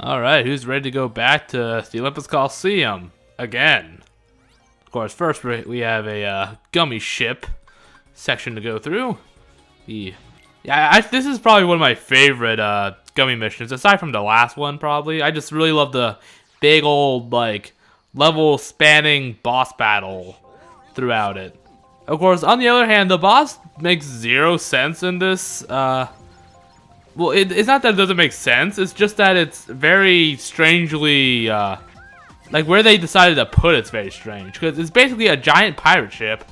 Alright, who's ready to go back to the Olympus Coliseum again? Of course, first we have a gummy ship section to go through. This is probably one of my favorite gummy missions, aside from the last one, probably. I just really love the big old, like, level-spanning boss battle throughout it. Of course, on the other hand, the boss makes zero sense in this. Well, it's not that it doesn't make sense, it's just that it's very strangely, like, where they decided to put it's very strange. Because it's basically a giant pirate ship,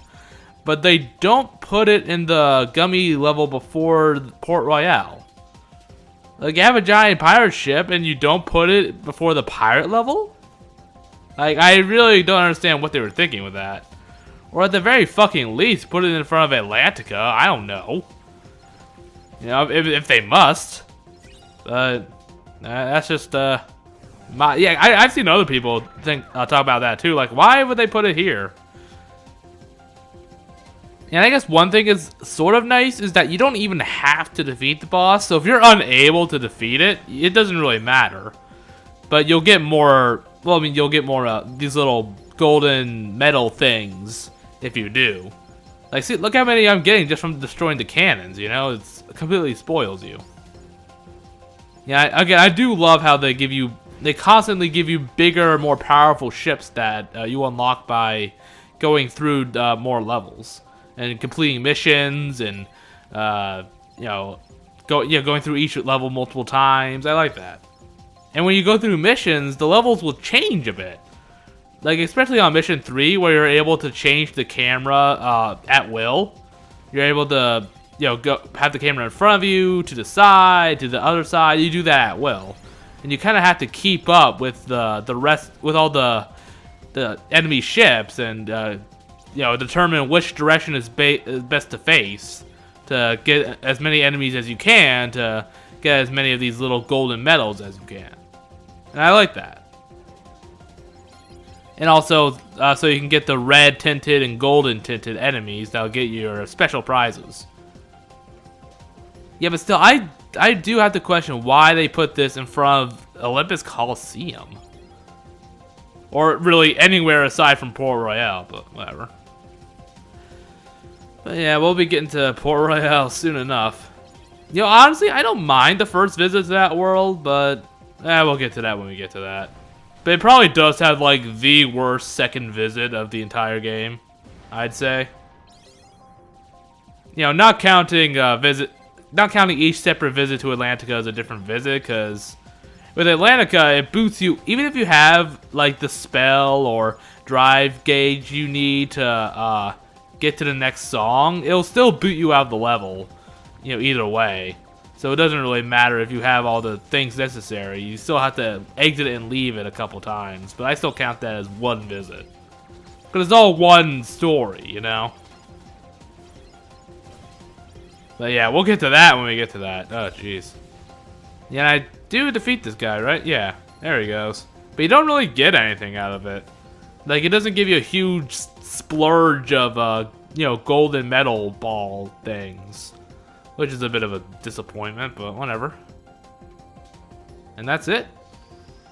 but they don't put it in the gummy level before Port Royale. Like, you have a giant pirate ship, and you don't put it before the pirate level? Like, I really don't understand what they were thinking with that. Or at the very fucking least, put it in front of Atlantica, I don't know. You know, if they must. But that's just I've seen other people talk about that too. Like, why would they put it here? And I guess one thing is sort of nice is that you don't even have to defeat the boss. So if you're unable to defeat it, it doesn't really matter. But you'll get more. Well, I mean, you'll get more these little golden medal things if you do. Like, see, look how many I'm getting just from destroying the cannons, you know? It completely spoils you. Yeah, again, I do love how they constantly give you bigger, more powerful ships that you unlock by going through more levels. And completing missions and, going through each level multiple times. I like that. And when you go through missions, the levels will change a bit. Like, especially on Mission 3, where you're able to change the camera at will. You're able to, have the camera in front of you, to the side, to the other side. You do that at will. And you kind of have to keep up with the rest, with all the enemy ships, and, determine which direction is best to face to get as many enemies as you can, to get as many of these little golden medals as you can. And I like that. And also, so you can get the red tinted and golden tinted enemies that'll get your special prizes. Yeah, but still, I do have to question why they put this in front of Olympus Coliseum. Or really anywhere aside from Port Royale, but whatever. But yeah, we'll be getting to Port Royale soon enough. You know, honestly, I don't mind the first visit to that world, but we'll get to that when we get to that. But it probably does have, like, the worst second visit of the entire game, I'd say. You know, not counting each separate visit to Atlantica as a different visit, because with Atlantica, it boots you, even if you have, like, the spell or drive gauge you need to get to the next song, it'll still boot you out of the level, either way. So it doesn't really matter if you have all the things necessary. You still have to exit it and leave it a couple times. But I still count that as one visit. Because it's all one story, you know? But yeah, we'll get to that when we get to that. Oh, jeez. Yeah, I do defeat this guy, right? Yeah, there he goes. But you don't really get anything out of it. Like, it doesn't give you a huge splurge of, golden medal ball things. Which is a bit of a disappointment, but whatever. And that's it.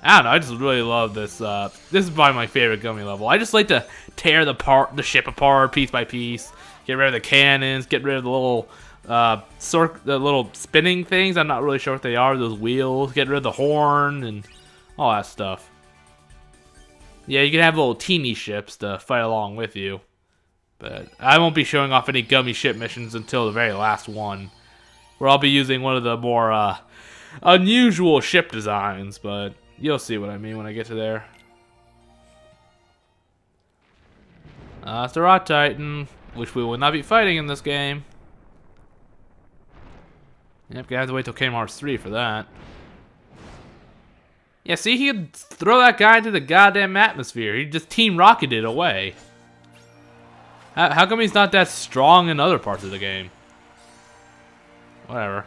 I don't know, I just really love this. This is probably my favorite gummy level. I just like to tear the ship apart piece by piece. Get rid of the cannons, get rid of the little the little spinning things. I'm not really sure what they are, those wheels. Get rid of the horn and all that stuff. Yeah, you can have little teeny ships to fight along with you. But I won't be showing off any gummy ship missions until the very last one, where I'll be using one of the more unusual ship designs, but you'll see what I mean when I get to there. It's the Rock Titan, which we will not be fighting in this game. Yep, gonna have to wait till Kingdom Hearts 3 for that. Yeah, see, he could throw that guy into the goddamn atmosphere. He just Team Rocketed away. How come he's not that strong in other parts of the game? Whatever.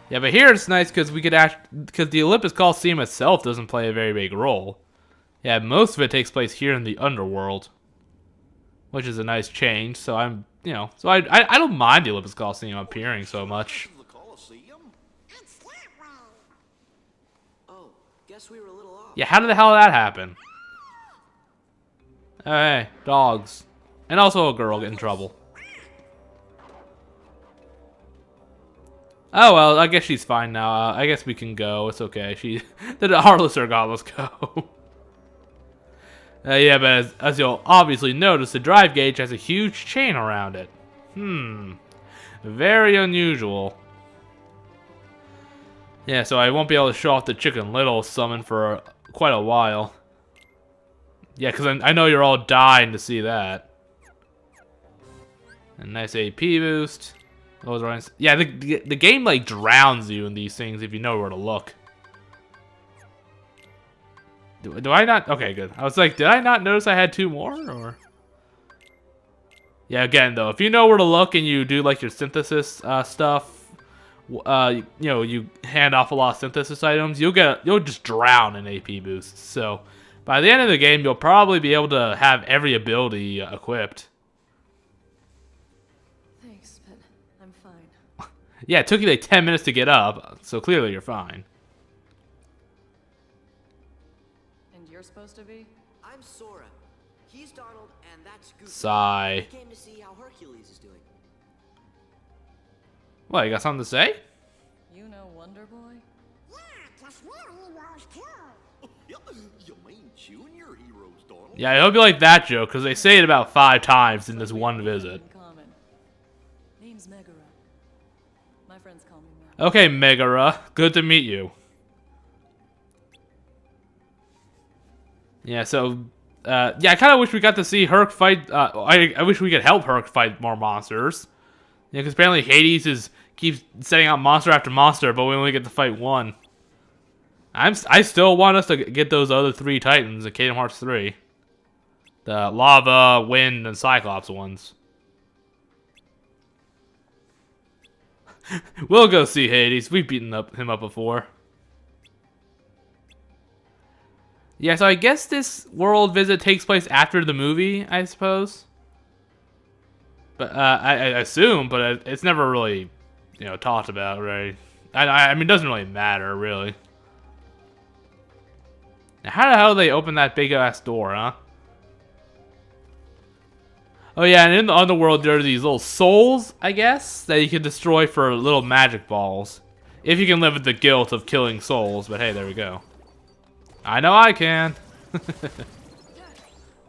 Yeah, but here it's nice because because the Olympus Coliseum itself doesn't play a very big role. Yeah, most of it takes place here in the Underworld, which is a nice change. So I don't mind the Olympus Coliseum appearing so much. Guess we were a little off. Yeah, how did the hell that happen? Hey, dogs. And also a girl get in trouble. Oh well, I guess she's fine now. I guess we can go. It's okay. The Heartless are gone. Let's go. Yeah, but as you'll obviously notice, the drive gauge has a huge chain around it. Very unusual. Yeah, so I won't be able to show off the Chicken Little summon for quite a while. Yeah, because I know you're all dying to see that. A nice AP boost. Yeah, the game like drowns you in these things if you know where to look. Do I not? Okay, good. I was like, did I not notice I had 2 more? Or yeah, again though, if you know where to look and you do like your synthesis stuff, you know, you hand off a lot of synthesis items, you'll just drown in AP boosts. So by the end of the game, you'll probably be able to have every ability equipped. Yeah, it took you like 10 minutes to get up, so clearly you're fine. And you're supposed to be? I'm Sora. He's Donald, and that's Goofy. Sigh. We came to see how Hercules is doing. What, you got something to say? You know Wonder Boy? Yeah, just real heroes too. You mean junior heroes, Donald? Yeah, I hope you like that joke, because they say it about 5 times in this one visit. Name's Megara. My friends call me Megara. Okay, Megara. Good to meet you. Yeah, so... yeah, I kind of wish we got to see Herc fight... I wish we could help Herc fight more monsters. Yeah, because apparently Hades keeps setting out monster after monster, but we only get to fight 1. I still want us to get those other 3 Titans in Kingdom Hearts 3. The Lava, Wind, and Cyclops ones. We'll go see Hades. We've beaten him up before. Yeah, so I guess this world visit takes place after the movie, I suppose. But I assume, but it's never really, you know, talked about, right? I mean, it doesn't really matter, really. Now, how the hell did they open that big ass door, huh? Oh yeah, and in the Underworld there are these little souls, I guess, that you can destroy for little magic balls. If you can live with the guilt of killing souls, but hey, there we go. I know I can.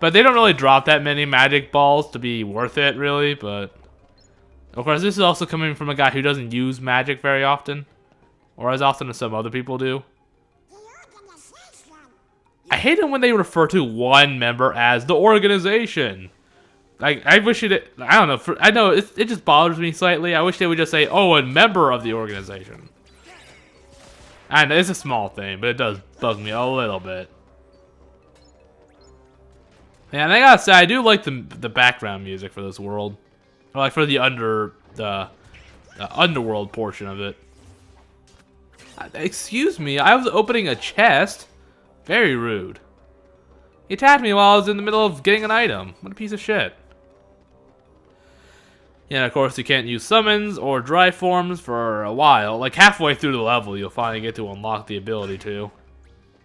But they don't really drop that many magic balls to be worth it, really, but... Of course, this is also coming from a guy who doesn't use magic very often. Or as often as some other people do. I hate it when they refer to one member as the organization. Like, I wish it... I don't know. I know it just bothers me slightly. I wish they would just say, oh, a member of the organization. I know, it's a small thing, but it does bug me a little bit. Yeah, and I gotta say, I do like the background music for this world. Or like for the Underworld portion of it. Excuse me, I was opening a chest. Very rude. He attacked me while I was in the middle of getting an item. What a piece of shit. Yeah, of course you can't use summons or dry forms for a while. Like halfway through the level, you'll finally get to unlock the ability to.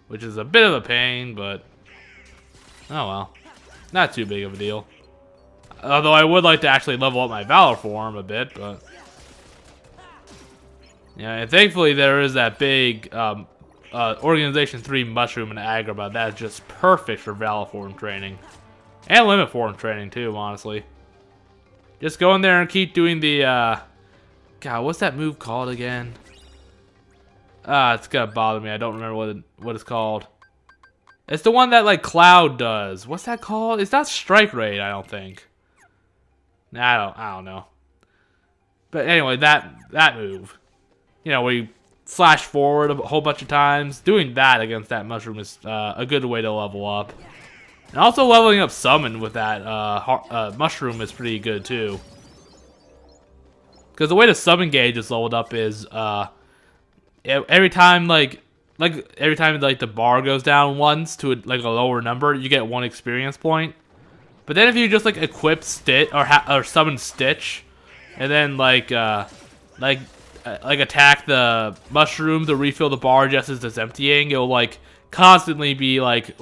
Which is a bit of a pain, but... oh well. Not too big of a deal. Although I would like to actually level up my Valor form a bit, but... yeah, and thankfully there is that big Organization 3 mushroom in Agrabah. That's just perfect for Valor form training. And limit form training too, honestly. Just go in there and keep doing the, God, what's that move called again? It's gonna bother me. I don't remember what it's called. It's the one that, like, Cloud does. What's that called? It's not Strike Raid, I don't think. Nah, I don't know. But anyway, that move. You know, where you slash forward a whole bunch of times. Doing that against that mushroom is a good way to level up. And also leveling up summon with that mushroom is pretty good too. Because the way the summon gauge is leveled up is every time every time the bar goes down once to a lower number, you get 1 experience point. But then if you just equip Stitch or summon Stitch, and then like attack the mushroom to refill the bar just as it's emptying, it'll like constantly be like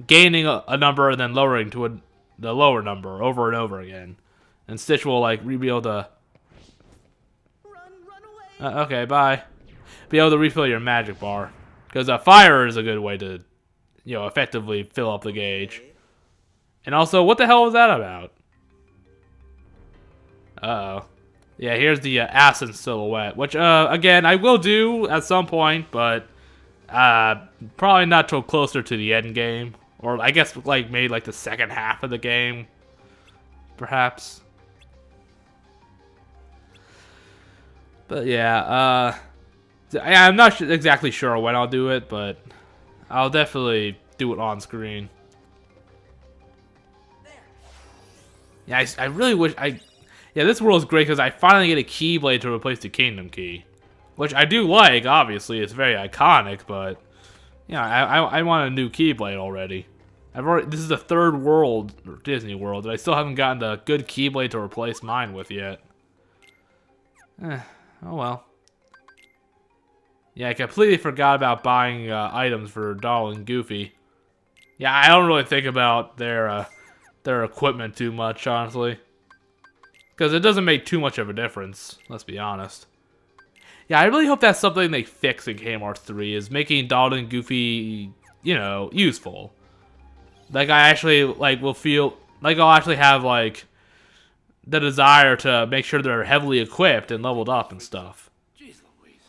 gaining a number and then lowering to the lower number over and over again. And Stitch will like be able to. Run away. Okay, bye. Be able to refill your magic bar, because fire is a good way to, effectively fill up the gauge. And also, what the hell was that about? Uh-oh. Yeah, here's the acid silhouette, which again I will do at some point, but probably not till closer to the end game, or I guess like maybe like the second half of the game, perhaps. But yeah, I'm not exactly sure when I'll do it, but I'll definitely do it on screen. Yeah, I really wish yeah, this world is great because I finally get a Keyblade to replace the Kingdom Key, which I do like. Obviously, it's very iconic, but yeah, I want a new Keyblade already. This is the third world, or Disney World, and I still haven't gotten the good Keyblade to replace mine with yet. Oh well. Yeah, I completely forgot about buying items for Donald and Goofy. Yeah, I don't really think about their equipment too much, honestly. Because it doesn't make too much of a difference, let's be honest. Yeah, I really hope that's something they fix in Kingdom Hearts 3, is making Donald and Goofy, useful. Like, I actually, will feel, I'll actually have, the desire to make sure they're heavily equipped and leveled up and stuff. Jeez Louise.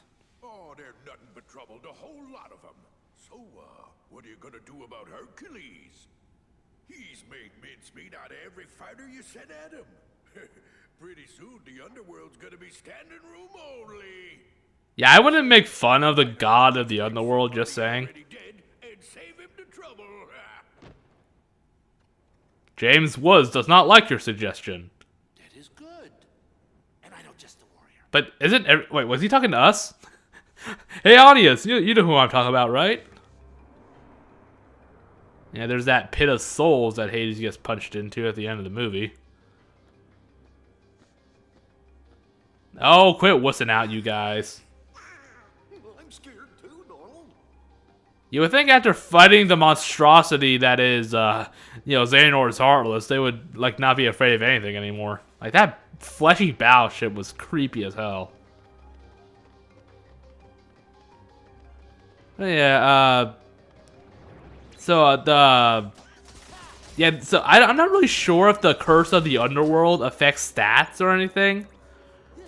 Oh, they're nothing but trouble, the whole lot of them. So, what are you gonna do about Hercules? He's made mincemeat out of every fighter you sent at him. Pretty soon, the Underworld's gonna be standing room only. Yeah, I wouldn't make fun of the god of the Underworld, just saying. And save him the trouble. James Woods does not like your suggestion. That is good. And I know just the warrior. But isn't wait, was he talking to us? Hey audience, you know who I'm talking about, right? Yeah, there's that pit of souls that Hades gets punched into at the end of the movie. Oh, quit wussing out, you guys. I'm scared too, Donald. You would think after fighting the monstrosity that is, Xehanor's Heartless, they would, not be afraid of anything anymore. Like, that fleshy bow shit was creepy as hell. But yeah, so I'm not really sure if the Curse of the Underworld affects stats or anything.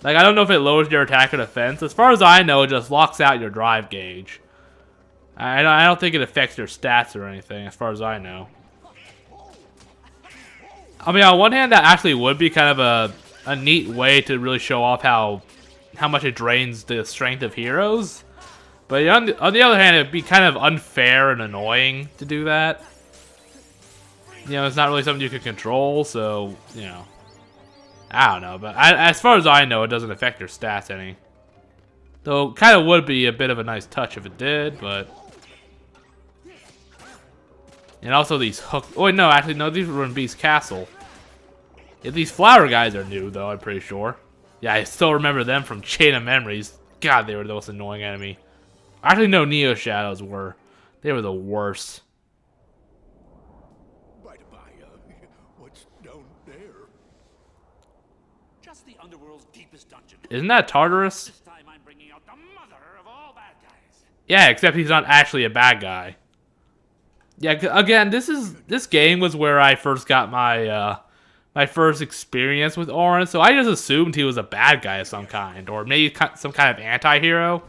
Like, I don't know if it lowers your attack or defense. As far as I know, it just locks out your drive gauge. I don't think it affects your stats or anything, as far as I know. I mean, on one hand, that actually would be kind of a neat way to really show off how much it drains the strength of heroes. But on the other hand, it would be kind of unfair and annoying to do that. It's not really something you can control, so, I don't know, but as far as I know, it doesn't affect your stats any. Though, kind of would be a bit of a nice touch if it did, but... And also these hook... Oh, wait, no, actually, no, these were in Beast Castle. Yeah, these flower guys are new, though, I'm pretty sure. Yeah, I still remember them from Chain of Memories. God, they were the most annoying enemy. Actually, no, Neo Shadows were. They were the worst. What's down there? Just the Underworld's deepest dungeon. Isn't that Tartarus? This time I'm bringing out the mother of all bad guys. Yeah, except he's not actually a bad guy. Yeah, again, this game was where I first got my my first experience with Auron, so I just assumed he was a bad guy of some kind, or maybe some kind of anti-hero.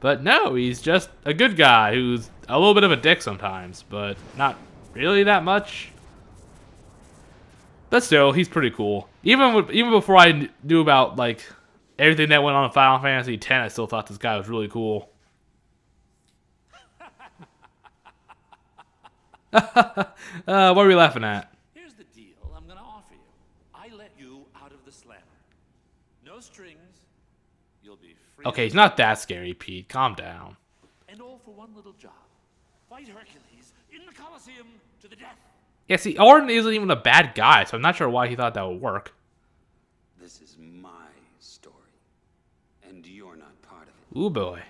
But no, he's just a good guy who's a little bit of a dick sometimes, but not really that much. But still, he's pretty cool. Even before I knew about everything that went on in Final Fantasy X, I still thought this guy was really cool. What are we laughing at? Here's the deal I'm gonna offer you. I let you out of the slammer. No strings. You'll be free. Okay, he's not that scary, Pete. Calm down. And all for one little job. Fight Hercules in the Coliseum to the death. Yeah, see, Auron isn't even a bad guy, so I'm not sure why he thought that would work. This is my story. and you're not part of it. Ooh boy.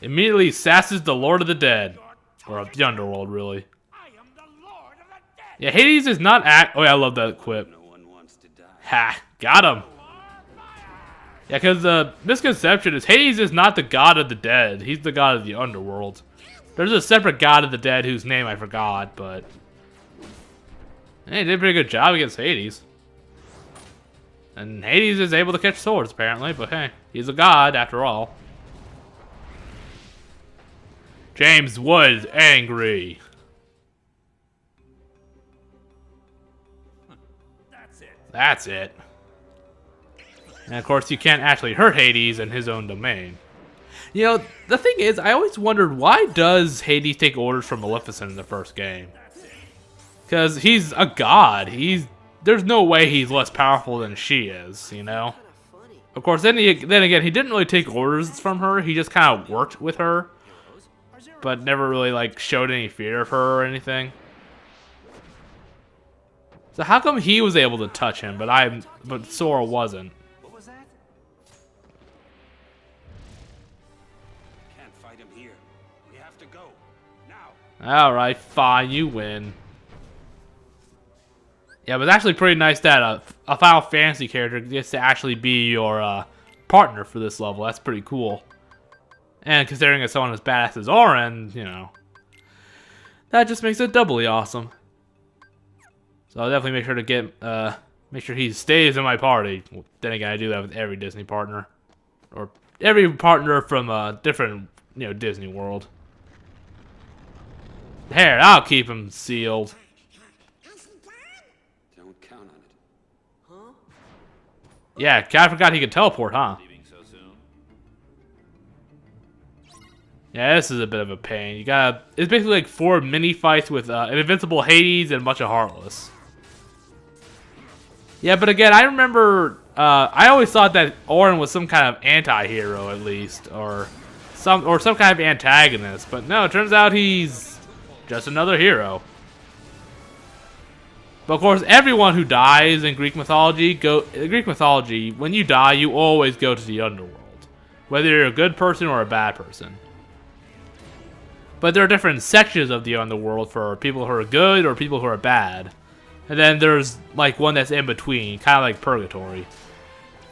Immediately sasses the Lord of the Dead. Or of the Underworld, really. I am the Lord of the Dead. Yeah, Hades is not act. Oh, yeah, I love that quip. No one wants to die. Ha! Got him! Yeah, because the misconception is Hades is not the god of the dead. He's the god of the Underworld. There's a separate god of the dead whose name I forgot, but... Hey, he did a pretty good job against Hades. And Hades is able to catch swords, apparently, but hey, he's a god after all. James was angry. That's it. And of course, you can't actually hurt Hades in his own domain. You know, the thing is, I always wondered, why does Hades take orders from Maleficent in the first game? Because he's a god. There's no way he's less powerful than she is, you know? Of course, then again, he didn't really take orders from her. He just kind of worked with her. But never really, like, showed any fear of her or anything. So how come he was able to touch him, but Sora wasn't? What was that? Can't fight him here. We have to go. Now. Alright, fine, you win. Yeah, but it's actually pretty nice that a Final Fantasy character gets to actually be your partner for this level. That's pretty cool. And considering it's someone as badass as Auron, you know, that just makes it doubly awesome. So I'll definitely make sure to make sure he stays in my party. Well, then again, I do that with every Disney partner, or every partner from a different, you know, Disney World. Here, I'll keep him sealed. Don't count on it. Yeah, I forgot he could teleport, huh? Leaving so soon? Yeah, this is a bit of a pain. It's basically like 4 mini fights with an invincible Hades and a bunch of Heartless. Yeah, but again, I remember, I always thought that Auron was some kind of anti-hero at least, or some kind of antagonist. But no, it turns out he's just another hero. But of course, everyone who dies in Greek mythology, when you die, you always go to the Underworld, whether you're a good person or a bad person. But there are different sections of the Underworld for people who are good or people who are bad. And then there's like one that's in between, kind of like Purgatory,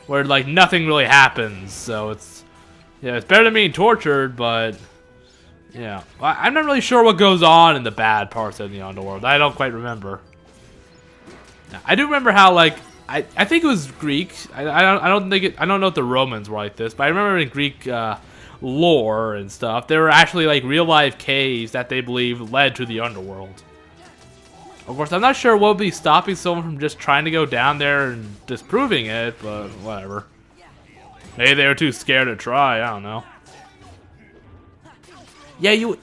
where like nothing really happens. So it's better than being tortured, but yeah, I'm not really sure what goes on in the bad parts of the Underworld. I don't quite remember. I do remember how like I think it was Greek. I don't know if the Romans were like this, but I remember in Greek lore and stuff, there were actually like real life caves that they believe led to the Underworld. Of course, I'm not sure what would be stopping someone from just trying to go down there and disproving it, but whatever. Maybe they were too scared to try. I don't know. Yeah,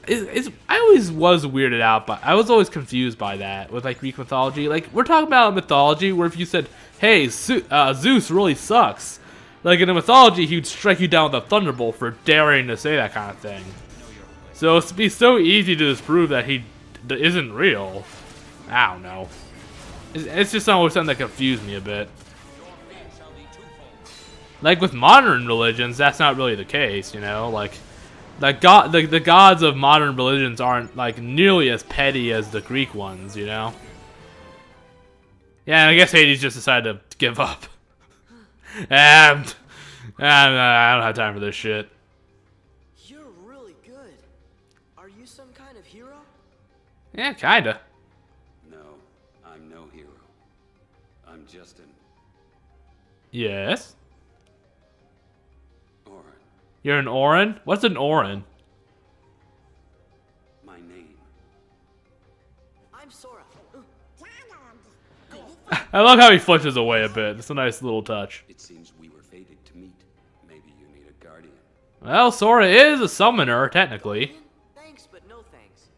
I always was weirded out, but I was always confused by that with like Greek mythology. Like, we're talking about a mythology where if you said, "Hey, Zeus really sucks," like in a mythology, he'd strike you down with a thunderbolt for daring to say that kind of thing. So it'd be so easy to disprove that he isn't real. I don't know. It's just always something that confused me a bit. Like with modern religions, that's not really the case, you know. Like the gods of modern religions aren't like nearly as petty as the Greek ones, you know. Yeah, and I guess Hades just decided to give up. I don't have time for this shit. You're really good. Are you some kind of hero? Yeah, kinda. No, I'm no hero. I'm just an Yes. Auron. You're an Auron? What's an Auron? My name. I'm Sora. I love how he flinches away a bit. It's a nice little touch. It seems we were fated to meet. Maybe you need a guardian. Well, Sora is a summoner, technically. Thanks, but no thanks.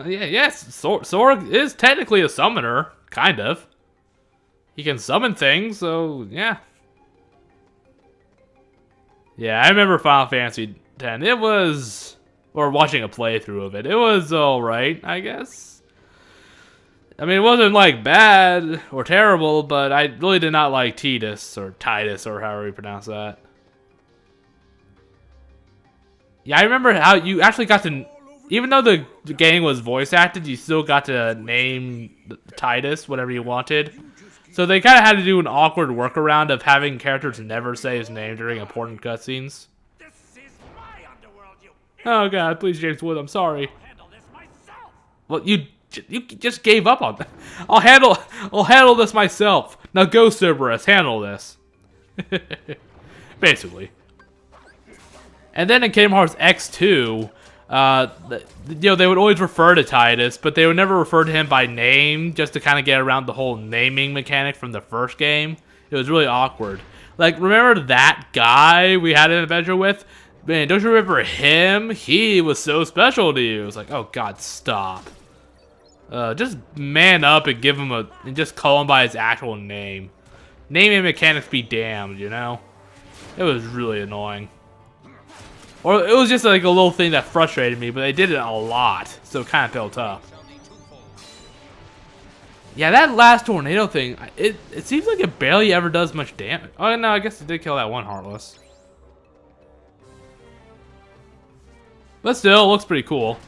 Yes, Sora is technically a summoner, kind of. He can summon things, so yeah. Yeah, I remember Final Fantasy X. It was, or watching a playthrough of it. It was alright, I guess. I mean, it wasn't like bad or terrible, but I really did not like Titus or however you pronounce that. Yeah, I remember how you actually got to, even though the game was voice acted, you still got to name Titus whatever you wanted. So they kind of had to do an awkward workaround of having characters never say his name during important cutscenes. This is my underworld, you Oh god, please James Wood, I'm sorry. handle this myself. Well, you just gave up on that. I'll handle this myself. Now go, Cerberus, handle this. Basically. And then in Kingdom Hearts X2, they would always refer to Titus, but they would never refer to him by name, just to kind of get around the whole naming mechanic from the first game. It was really awkward. Like, remember that guy we had an adventure with? Man, don't you remember him? He was so special to you. It's like, oh god, stop. Just man up and give him and just call him by his actual name. Naming mechanics be damned, you know? It was really annoying. Or it was just like a little thing that frustrated me, but they did it a lot, so it kind of built up. Yeah, that last tornado thing, it seems like it barely ever does much damage. Oh no, I guess it did kill that one Heartless. But still, it looks pretty cool.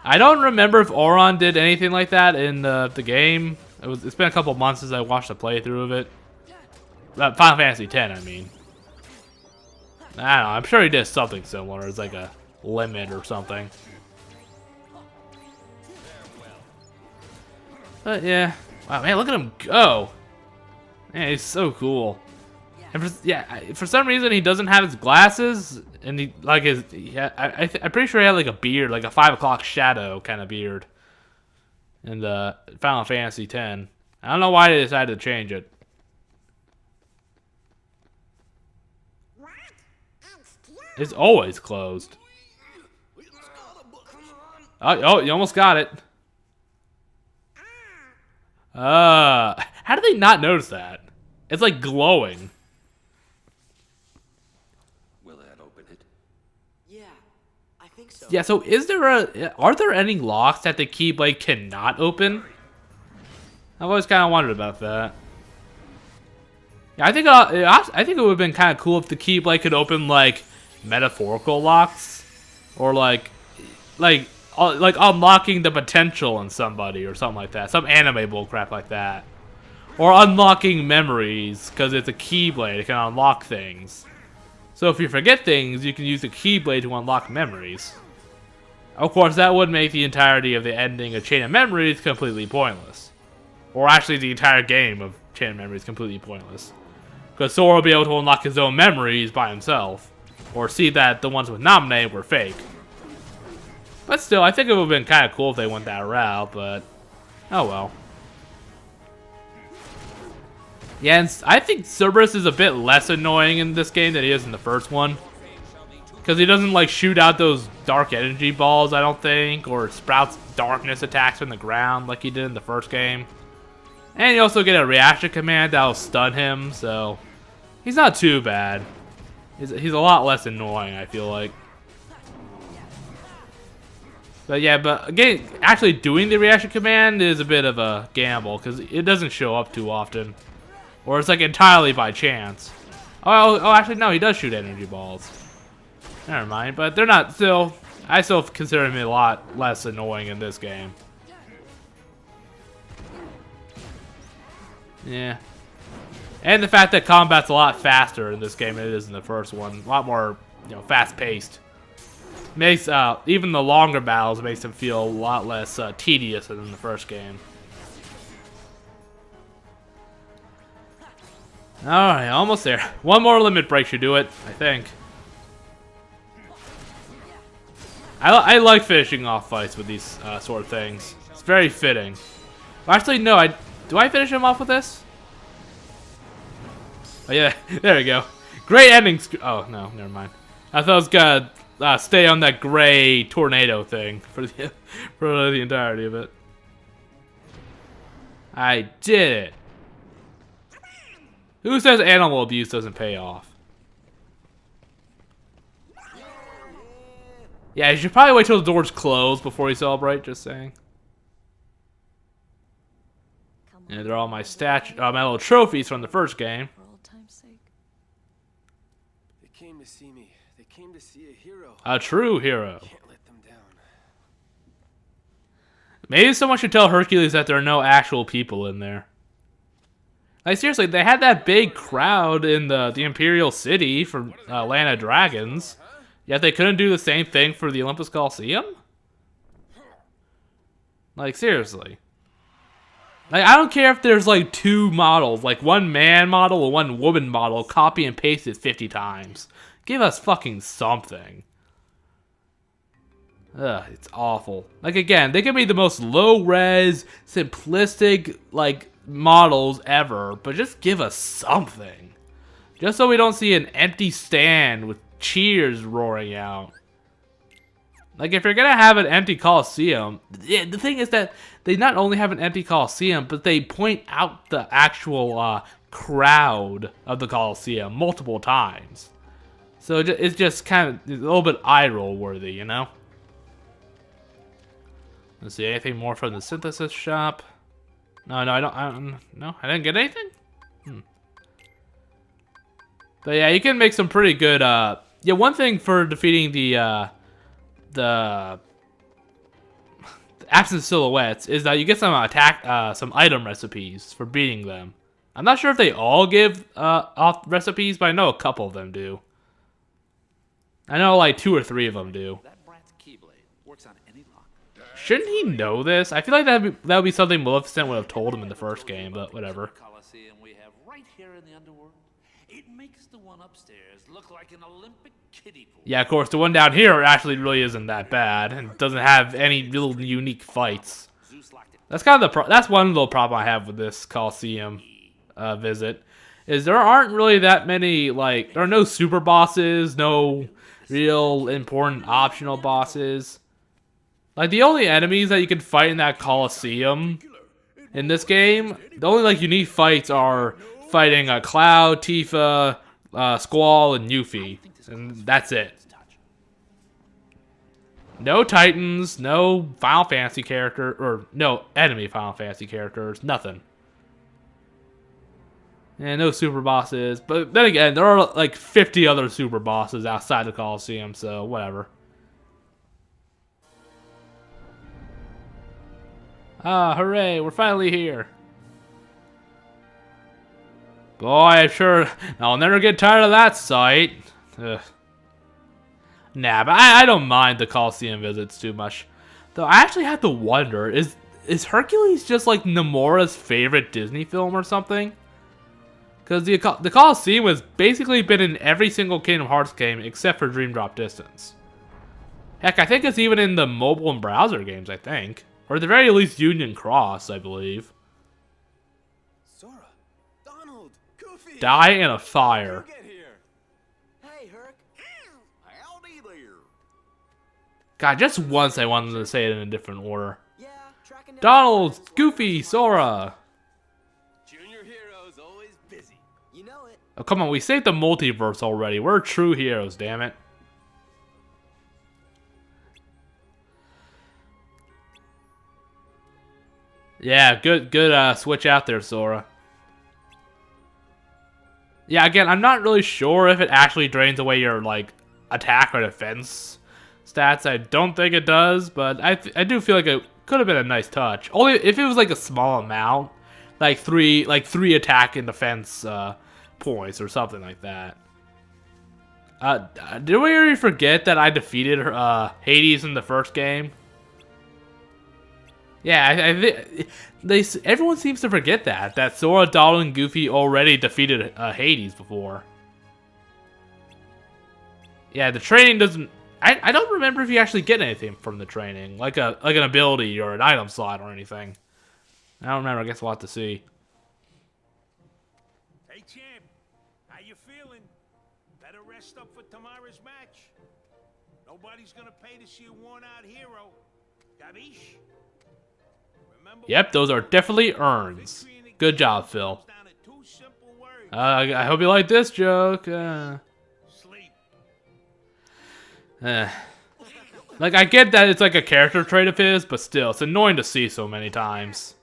I don't remember if Auron did anything like that in the game. It's been a couple months since I watched a playthrough of it. Final Fantasy X, I mean. I don't know, I'm sure he did something similar. It's like a limit or something. But yeah. Wow, man, look at him go. Man, he's so cool. And for some reason he doesn't have his glasses, and he like his. I'm pretty sure he had like a beard, like a 5 o'clock shadow kind of beard. In the Final Fantasy X. I don't know why they decided to change it. It's always closed. Oh, you almost got it. How did they not notice that? It's like glowing. Will that open it? Yeah, I think so. Yeah, so are there any locks that the Keyblade cannot open? I've always kind of wondered about that. Yeah, I think it would have been kind of cool if the Keyblade could open like metaphorical locks, or like unlocking the potential in somebody or something like that, some anime bullcrap like that, or unlocking memories because it's a Keyblade. It can unlock things. So if you forget things, you can use the Keyblade to unlock memories. Of course, that would make the entirety of the ending of Chain of Memories completely pointless, or actually the entire game of Chain of Memories completely pointless, because Sora will be able to unlock his own memories by himself. Or see that the ones with Naminé were fake. But still, I think it would have been kind of cool if they went that route, but oh well. Yeah, and I think Cerberus is a bit less annoying in this game than he is in the first one. Because he doesn't like shoot out those dark energy balls, I don't think, or sprouts darkness attacks from the ground like he did in the first game. And you also get a reaction command that'll stun him, so he's not too bad. He's a lot less annoying, I feel like. But yeah, but again, actually doing the reaction command is a bit of a gamble, because it doesn't show up too often. Or it's like entirely by chance. Oh, actually no, he does shoot energy balls. Never mind, but they're not still... I still consider him a lot less annoying in this game. Yeah. And the fact that combat's a lot faster in this game than it is in the first one. A lot more, fast-paced. Makes, even the longer battles makes them feel a lot less tedious than in the first game. Alright, almost there. One more limit break should do it, I think. I like finishing off fights with these sort of things. It's very fitting. Well, actually, no, do I finish him off with this? Oh yeah, there we go. Great ending. Oh no, never mind. I thought I was gonna stay on that gray tornado thing for the entirety of it. I did it. Who says animal abuse doesn't pay off? Yeah, you should probably wait till the doors close before you celebrate. Just saying. Yeah, they're all my my little trophies from the first game. For old time's sake. They came to see me. They came to see a hero. A true hero. Can't let them down. Maybe someone should tell Hercules that there are no actual people in there. Like, seriously, they had that big crowd in the Imperial City for Land of Dragons, yet they couldn't do the same thing for the Olympus Coliseum? Like, seriously. Like, I don't care if there's, like, 2 models, like one man model or one woman model, copy and paste it 50 times. Give us fucking something. Ugh, it's awful. Like, again, they can be the most low-res, simplistic, like, models ever, but just give us something. Just so we don't see an empty stand with cheers roaring out. Like, if you're gonna have an empty Coliseum, the thing is that they not only have an empty Coliseum, but they point out the actual crowd of the Coliseum multiple times. So it's just kind of a little bit eye-roll worthy, you know? Let's see, anything more from the synthesis shop? No, I didn't get anything? But yeah, you can make some pretty good, yeah, one thing for defeating the absent silhouettes is that you get some some item recipes for beating them. I'm not sure if they all give, off recipes, but I know a couple of them do. I know like 2 or 3 of them do. That brat's keyblade works on any lock. Shouldn't he know this? I feel like that would be something Maleficent would have told him in the first game, but whatever. Coliseum we have right here in the Underworld. It makes the one upstairs look like an Olympic kiddie pool. Yeah, of course, the one down here actually really isn't that bad and doesn't have any real unique fights. That's kind of that's one little problem I have with this Coliseum visit, is there aren't really that many, like, there are no super bosses, no real important optional bosses. Like, the only enemies that you can fight in that Coliseum in this game, the only, like, unique fights are fighting Cloud, Tifa, Squall, and Yuffie. And that's it. No Titans, no Final Fantasy character, or no enemy Final Fantasy characters, nothing. And no super bosses. But then again, there are like 50 other super bosses outside the Coliseum, so whatever. Ah, hooray, we're finally here. Boy, I'm sure I'll never get tired of that sight. Ugh. Nah, but I don't mind the Coliseum visits too much. Though I actually have to wonder, is Hercules just like Nomura's favorite Disney film or something? Because the Coliseum has basically been in every single Kingdom Hearts game except for Dream Drop Distance. Heck, I think it's even in the mobile and browser games, I think. Or at the very least Union Cross, I believe. Sora, Donald, Goofy. Die in a fire. Get here. Hey, Herc. Howdy there. God, just once I wanted to say it in a different order. Yeah, tracking down Donald, Goofy, Sora. Junior heroes always busy. You know it. Oh, come on, we saved the multiverse already. We're true heroes, damn it. Yeah, good switch out there, Sora. Yeah, again, I'm not really sure if it actually drains away your, like, attack or defense stats. I don't think it does, but I do feel like it could have been a nice touch. Only if it was, like, a small amount. Like three attack and defense points or something like that. Did we already forget that I defeated Hades in the first game? Yeah, everyone seems to forget that Sora, Donald, and Goofy already defeated Hades before. Yeah, the training doesn't. I don't remember if you actually get anything from the training, like an ability or an item slot or anything. I don't remember. I guess we'll have to see. Hey, champ. How you feeling? Better rest up for tomorrow's match. Nobody's gonna pay to see a worn-out hero. Gabish? Yep, those are definitely urns. Good job, Phil. I hope you like this joke. Like, I get that it's like a character trait of his, but still, it's annoying to see so many times.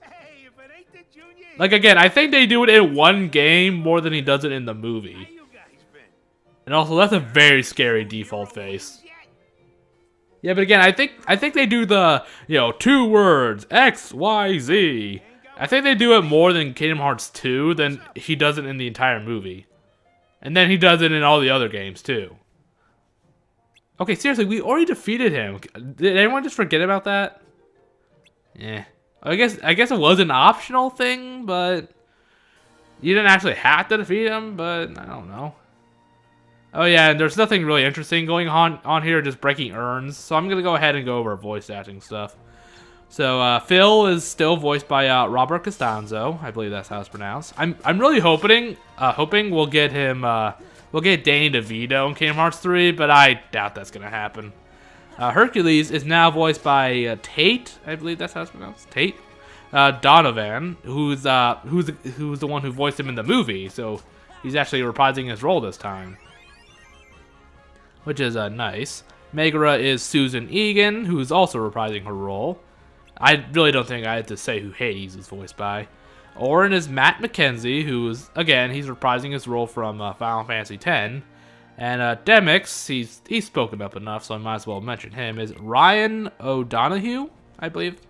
Like, again, I think they do it in one game more than he does it in the movie. And also, that's a very scary default face. Yeah, but again, I think they do the, 2 words, X, Y, Z. I think they do it more than Kingdom Hearts 2 than he does it in the entire movie. And then he does it in all the other games, too. Okay, seriously, we already defeated him. Did anyone just forget about that? Yeah. I guess it was an optional thing, but you didn't actually have to defeat him, but I don't know. Oh yeah, and there's nothing really interesting going on here, just breaking urns. So I'm gonna go ahead and go over voice acting stuff. So Phil is still voiced by Robert Costanzo, I believe that's how it's pronounced. I'm really hoping we'll get him we'll get Danny DeVito in Kingdom Hearts 3, but I doubt that's gonna happen. Hercules is now voiced by Tate, I believe that's how it's pronounced. Tate Donovan, who's the one who voiced him in the movie, so he's actually reprising his role this time, which is nice. Megara is Susan Egan, who's also reprising her role. I really don't think I had to say who Hades is voiced by. Orin is Matt McKenzie, who's, again, he's reprising his role from Final Fantasy X. And Demix, he's spoken up enough, so I might as well mention him, is Ryan O'Donoghue, I believe.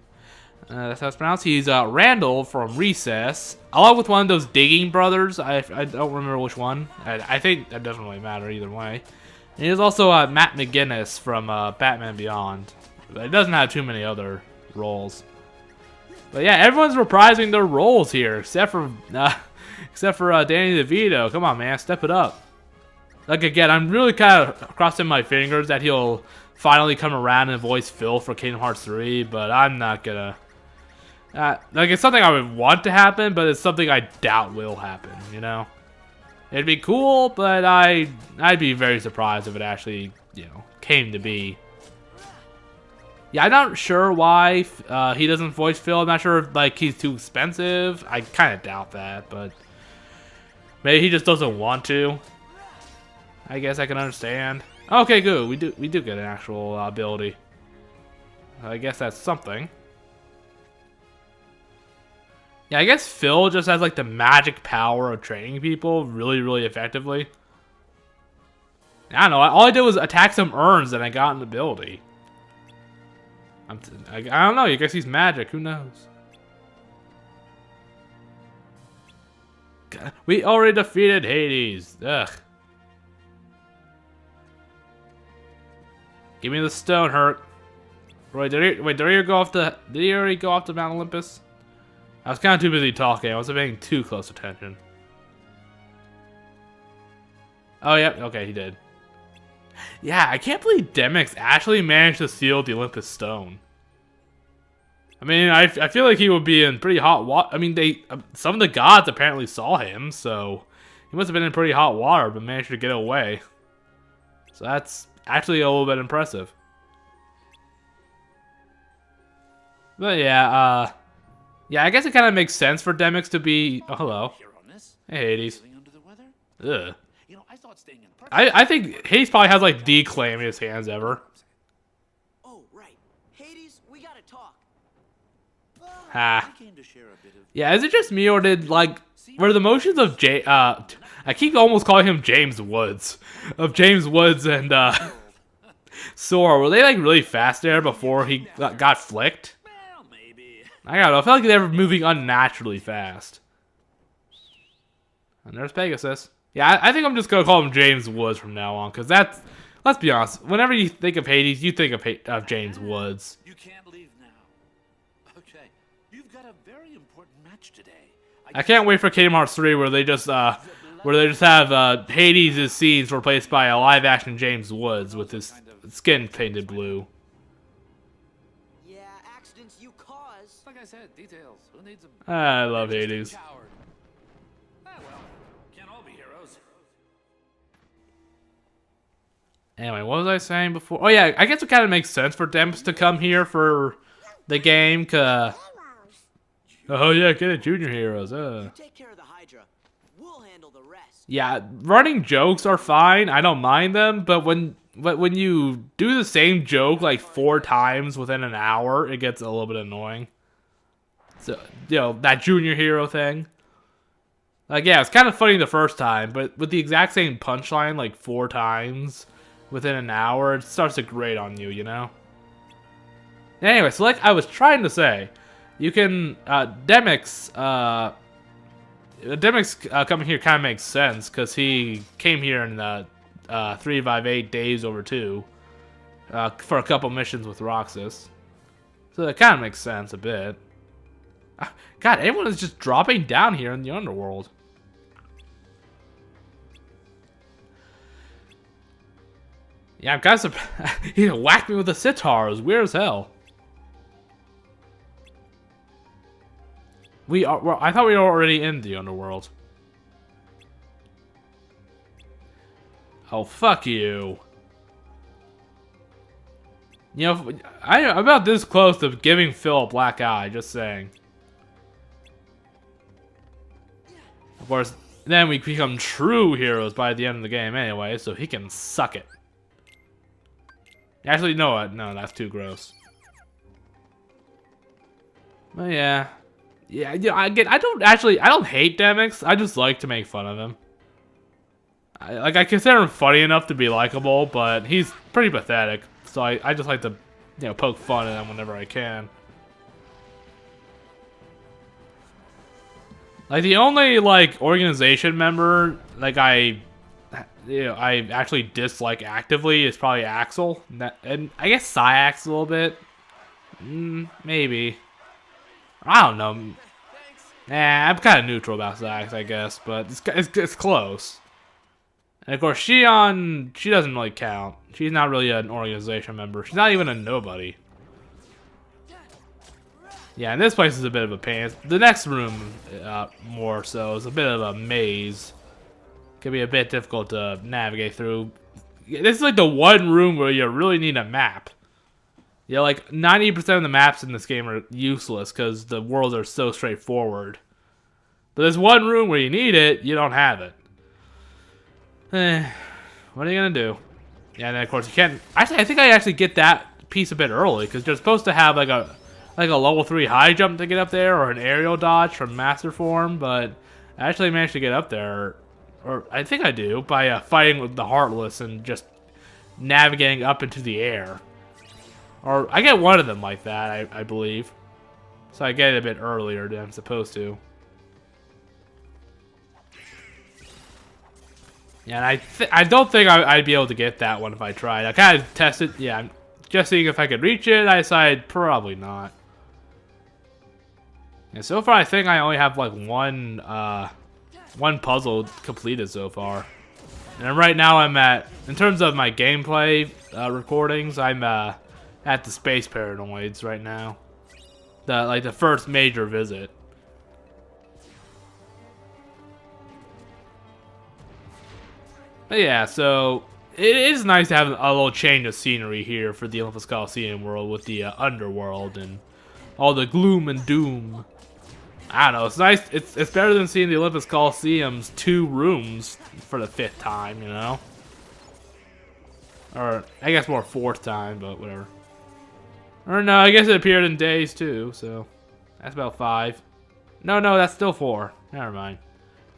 That's how it's pronounced. He's Randall from Recess, along with one of those digging brothers. I don't remember which one. I think that doesn't really matter either way. And he's also Matt McGinnis from Batman Beyond. But it doesn't have too many other roles. But yeah, everyone's reprising their roles here, except for Danny DeVito. Come on, man, step it up. Like again, I'm really kind of crossing my fingers that he'll finally come around and voice Phil for Kingdom Hearts 3, but I'm not gonna. Like it's something I would want to happen, but it's something I doubt will happen. You know, it'd be cool, but I'd be very surprised if it actually came to be. Yeah, I'm not sure why he doesn't voice Phil. I'm not sure if like he's too expensive. I kind of doubt that, but maybe he just doesn't want to. I guess I can understand. Okay, good. We do get an actual ability. I guess that's something. Yeah, I guess Phil just has like the magic power of training people really, really effectively. I don't know. All I did was attack some urns and I got an ability. I don't know. I guess he's magic. Who knows? God, we already defeated Hades. Ugh. Give me the stone, Herc. Wait, did he already go off to Mount Olympus? I was kind of too busy talking. I wasn't paying too close attention. Oh, yep. Okay, he did. Yeah, I can't believe Demix actually managed to steal the Olympus Stone. I mean, I feel like he would be in pretty hot water. I mean, some of the gods apparently saw him, so he must have been in pretty hot water, but managed to get away. So that's actually a little bit impressive. But yeah, yeah, I guess it kind of makes sense for Demix to be. Oh, hello. Hey, Hades. Ugh. I think Hades probably has like the clamiest hands ever. Oh, right. Hades, we gotta talk. Ha. Yeah, is it just me or were the motions of I keep almost calling him James Woods. Of James Woods and Sora, were they like really fast there before he got flicked? I don't know, I feel like they were moving unnaturally fast. And there's Pegasus. Yeah, I think I'm just gonna call him James Woods from now on, because that's, let's be honest, whenever you think of Hades, you think of James Woods. You can't leave now. Okay, you've got a very important match today. I can't wait for Kingdom Hearts 3 where they just have Hades' scenes replaced by a live-action James Woods with his skin painted blue. Yeah, accidents you cause. Like I said, details. Who needs them? I love Hades. Well, can't all be heroes. Anyway, what was I saying before? Oh yeah, I guess it kind of makes sense for Demps to come here for the game, cause oh yeah, get it, Junior Heroes. You take care of the Hydra. We'll handle the rest. Yeah, running jokes are fine. I don't mind them, but when you do the same joke like 4 times within an hour, it gets a little bit annoying. So, that Junior Hero thing. Like, yeah, it's kind of funny the first time, but with the exact same punchline like 4 times within an hour, it starts to grate on you, you know? Anyway, so like I was trying to say, you can, Demix coming here kind of makes sense, because he came here in 358 days over 2 for a couple missions with Roxas. So that kind of makes sense a bit. God, everyone is just dropping down here in the Underworld. Yeah, I'm kind of surprised. He whacked me with a sitar. It was weird as hell. I thought we were already in the Underworld. Oh, fuck you. You know, I'm about this close to giving Phil a black eye, just saying. Of course, then we become true heroes by the end of the game anyway, so he can suck it. Actually, no, that's too gross. But yeah. Yeah, I don't hate Demix, I just like to make fun of him. I consider him funny enough to be likable, but he's pretty pathetic. So I just like to, you know, poke fun at him whenever I can. Like the only like organization member like I actually dislike actively is probably Axel, and I guess Syax a little bit. Maybe. I don't know. Nah, I'm kind of neutral about Syax, I guess, but it's close. And of course, Shion, she doesn't really count. She's not really an organization member. She's not even a nobody. Yeah, and this place is a bit of a pain. The next room, more so, is a bit of a maze. Can be a bit difficult to navigate through. This is like the one room where you really need a map. Yeah, like 90% of the maps in this game are useless because the worlds are so straightforward. But there's one room where you need it, you don't have it. What are you gonna do? Yeah, and then of course you can't. Actually, I think I actually get that piece a bit early because you're supposed to have like a level 3 high jump to get up there, or an aerial dodge from Master Form. But I actually managed to get up there, or I think I do, by fighting with the Heartless and just navigating up into the air. Or I get one of them like that, I believe. So I get it a bit earlier than I'm supposed to. Yeah, and I don't think I'd be able to get that one if I tried. I kind of tested, yeah, I'm just seeing if I could reach it. I decided probably not. And so far, I think I only have like one puzzle completed so far. And right now I'm at, in terms of my gameplay recordings, I'm at the Space Paranoids right now. The first major visit. But yeah, so it is nice to have a little change of scenery here for the Olympus Coliseum world with the Underworld and all the gloom and doom. I don't know, it's nice. It's better than seeing the Olympus Coliseum's 2 rooms for the 5th time, you know? Or I guess more 4th time, but whatever. Or no, I guess it appeared in days too, so that's about 5. No, that's still 4. Never mind.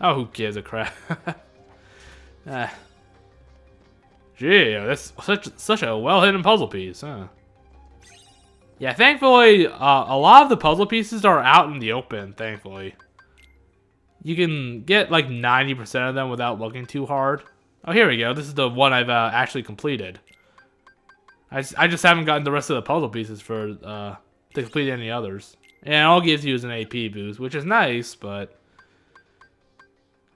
Oh, who gives a crap? Gee, that's such a well-hidden puzzle piece, huh? Yeah, thankfully, a lot of the puzzle pieces are out in the open, thankfully. You can get like 90% of them without looking too hard. Oh, here we go. This is the one I've actually completed. I just haven't gotten the rest of the puzzle pieces for to complete any others. And all it gives you is an AP boost, which is nice, but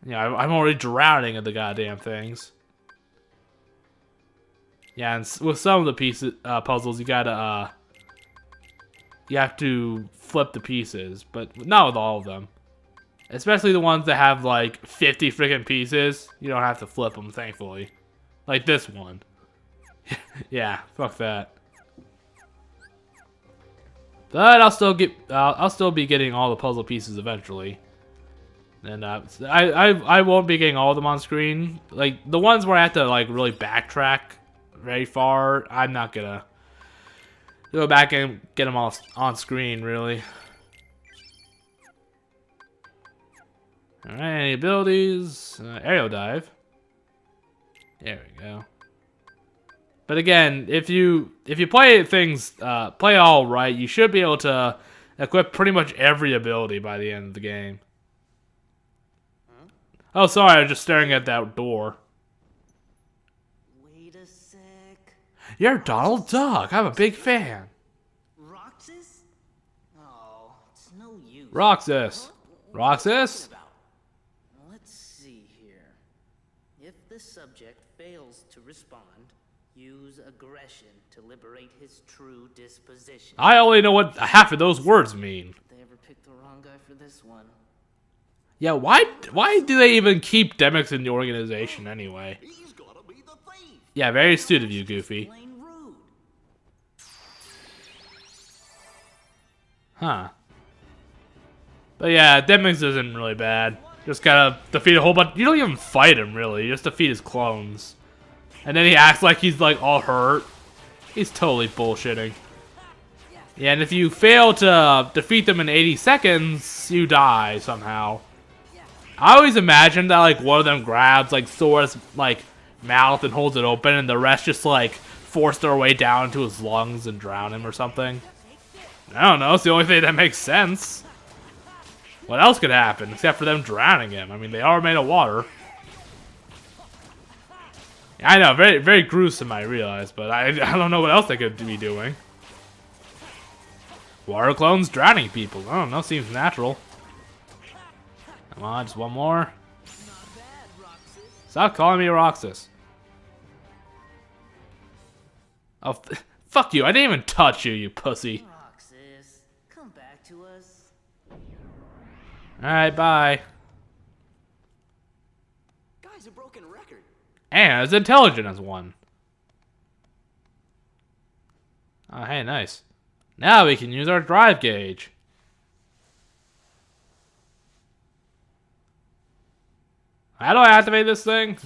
yeah, I'm already drowning in the goddamn things. Yeah, and with some of the pieces, puzzles, you gotta you have to flip the pieces, but not with all of them. Especially the ones that have like 50 freaking pieces, you don't have to flip them, thankfully. Like this one. Yeah, fuck that. But I'll still be getting all the puzzle pieces eventually. And I won't be getting all of them on screen. Like the ones where I have to like really backtrack very far, I'm not gonna go back and get them all on screen really. Alright, any abilities? Aerial dive. There we go. But again, if you play things, play all right, you should be able to equip pretty much every ability by the end of the game. Oh, sorry, I was just staring at that door. Wait a sec. You're Donald Duck. I'm a big fan. Roxas? Oh, it's no use. Roxas. Roxas? Let's see here. If the subject fails to respond, use aggression to liberate his true disposition. I only know what half of those words mean. They ever picked the wrong guy for this one? Yeah, why do they even keep Demyx in the organization anyway? He's gotta be the thief. Yeah, very astute of you, Goofy. Plain rude. Huh. But yeah, Demyx isn't really bad. Just gotta defeat a whole bunch. You don't even fight him, really. You just defeat his clones. And then he acts like he's, like, all hurt. He's totally bullshitting. Yeah, and if you fail to defeat them in 80 seconds, you die somehow. I always imagine that, like, one of them grabs, like, Sora's, like, mouth and holds it open, and the rest just, like, force their way down into his lungs and drown him or something. I don't know, it's the only thing that makes sense. What else could happen, except for them drowning him? I mean, they are made of water. I know, very, very gruesome, I realize, but I don't know what else they could be doing. Water clones drowning people. I don't know, seems natural. Come on, just one more. Stop calling me Roxas. Oh, fuck you, I didn't even touch you, you pussy. Roxas, come back to us. Alright, bye. Guy's a broken record. And as intelligent as one. Oh, hey, nice. Now we can use our drive gauge. How do I activate this thing?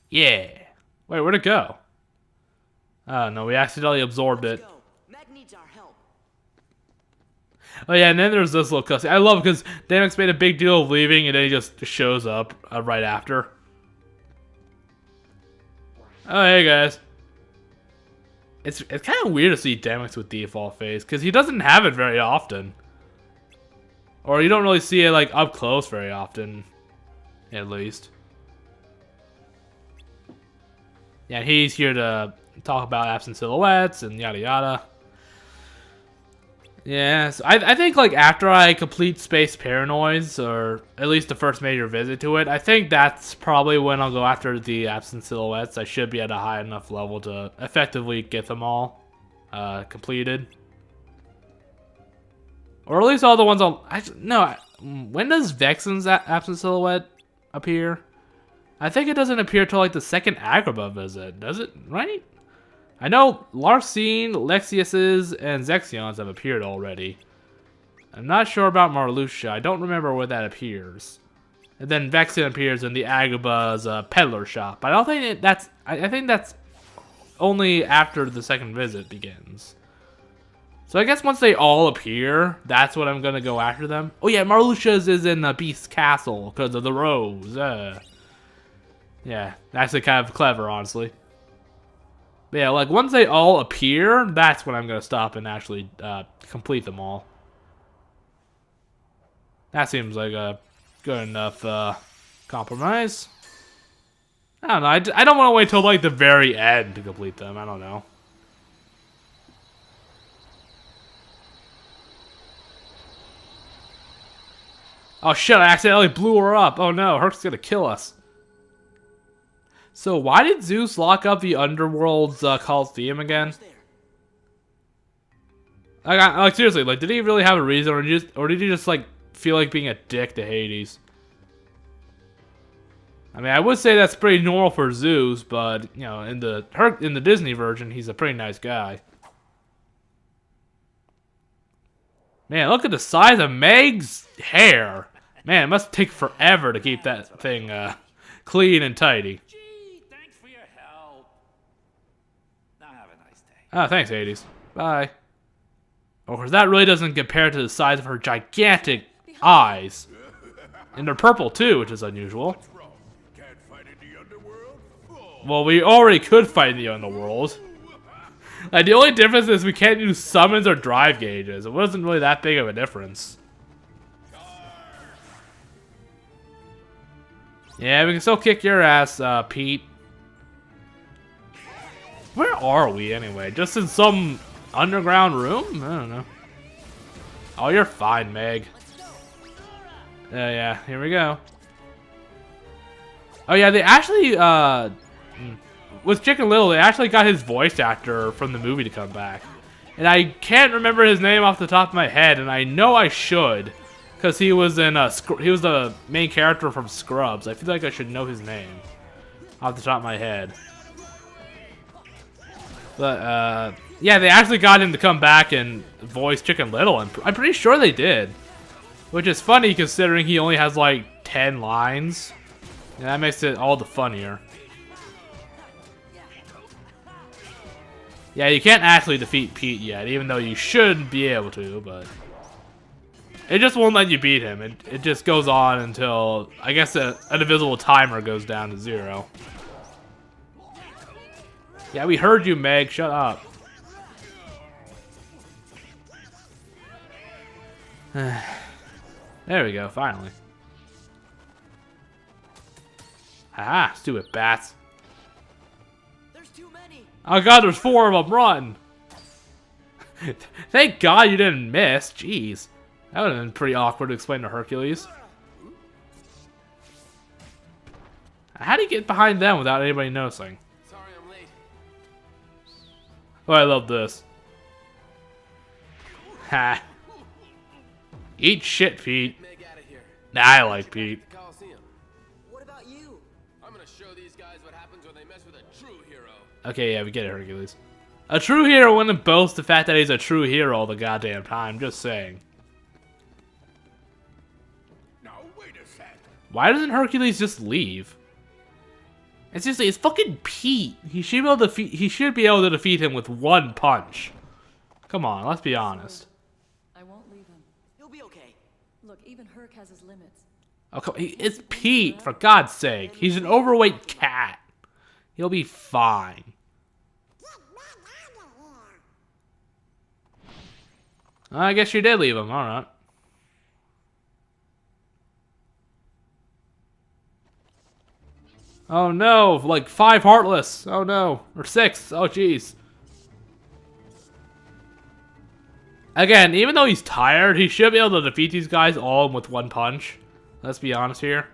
Yeah. Wait, where'd it go? Oh, no, we accidentally absorbed it. Go. Meg needs our help. Oh, yeah, and then there's this little cutscene. I love it because Demyx made a big deal of leaving, and then he just shows up right after. Oh, hey, guys. It's kind of weird to see Demyx with default face, because he doesn't have it very often. Or you don't really see it, like, up close very often, at least. Yeah, he's here to talk about absent silhouettes and yada yada. Yeah, so I think, like, after I complete Space Paranoids, or at least the first major visit to it, I think that's probably when I'll go after the absent silhouettes. I should be at a high enough level to effectively get them all completed. Or at least all the ones I'll... No, when does Vexen's absent silhouette appear? I think it doesn't appear till, like, the second Agrabah visit, does it? Right? I know Larcene, Lexius's, and Zexion's have appeared already. I'm not sure about Marluxia. I don't remember where that appears. And then Vexen appears in the Agrabah's peddler shop. But I don't think that's... I think that's only after the second visit begins. So I guess once they all appear, that's when I'm going to go after them. Oh yeah, Marluxia's is in Beast's Castle because of the rose. Yeah, actually kind of clever, honestly. But yeah, like once they all appear, that's when I'm going to stop and actually complete them all. That seems like a good enough compromise. I don't know, I don't want to wait till like the very end to complete them, I don't know. Oh shit, I accidentally blew her up. Oh no, Herc's gonna kill us. So why did Zeus lock up the Underworld's Coliseum again? Like seriously, like did he really have a reason, or did he just like feel like being a dick to Hades? I mean, I would say that's pretty normal for Zeus, but you know, in the Disney version, he's a pretty nice guy. Man, look at the size of Meg's hair. Man, it must take forever to keep that thing clean and tidy. Gee, thanks for your help. Now have a nice day. Oh, thanks, Hades. Bye. Of course, that really doesn't compare to the size of her gigantic eyes. And they're purple too, which is unusual. What's wrong? Can't fight in the underworld? Oh. Well, we already could fight in the underworld. Like, the only difference is we can't use summons or drive gauges. It wasn't really that big of a difference. Yeah, we can still kick your ass, Pete. Where are we, anyway? Just in some underground room? I don't know. Oh, you're fine, Meg. Yeah, here we go. Oh, yeah, they actually, with Chicken Little, they actually got his voice actor from the movie to come back. And I can't remember his name off the top of my head, and I know I should. Because he was in, he was the main character from Scrubs. I feel like I should know his name off the top of my head. But, yeah, they actually got him to come back and voice Chicken Little, and I'm pretty sure they did. Which is funny considering he only has like 10 lines. And that makes it all the funnier. Yeah, you can't actually defeat Pete yet, even though you should be able to, but... It just won't let you beat him. It just goes on until, I guess, an invisible timer goes down to 0. Yeah, we heard you, Meg. Shut up. There we go, finally. Haha, stupid bats. There's too many. Oh god, there's 4 of them, run! Thank god you didn't miss, jeez. That would have been pretty awkward to explain to Hercules. How do you get behind them without anybody noticing? Sorry I'm late. Oh, I love this. Ha. Eat shit, Pete. Meg out of here. Nah, I like Pete. The Coliseum. What about you? I'm gonna show these guys what happens when they mess with a true hero. Okay, yeah, we get it, Hercules. A true hero wouldn't boast the fact that he's a true hero all the goddamn time, just saying. Now wait a sec. Why doesn't Hercules just leave? It's just, it's fucking Pete. He should be able to defeat him with 1 punch. Come on, let's be honest. I won't leave him. You'll be okay. Look, even Herc has his limits. Oh, come, it's Pete, for God's sake. He's an overweight cat. He'll be fine. Get Meg out of here. I guess you did leave him, alright. Oh no, like 5 Heartless. Oh no, or 6. Oh jeez. Again, even though he's tired, he should be able to defeat these guys all with 1 punch. Let's be honest here.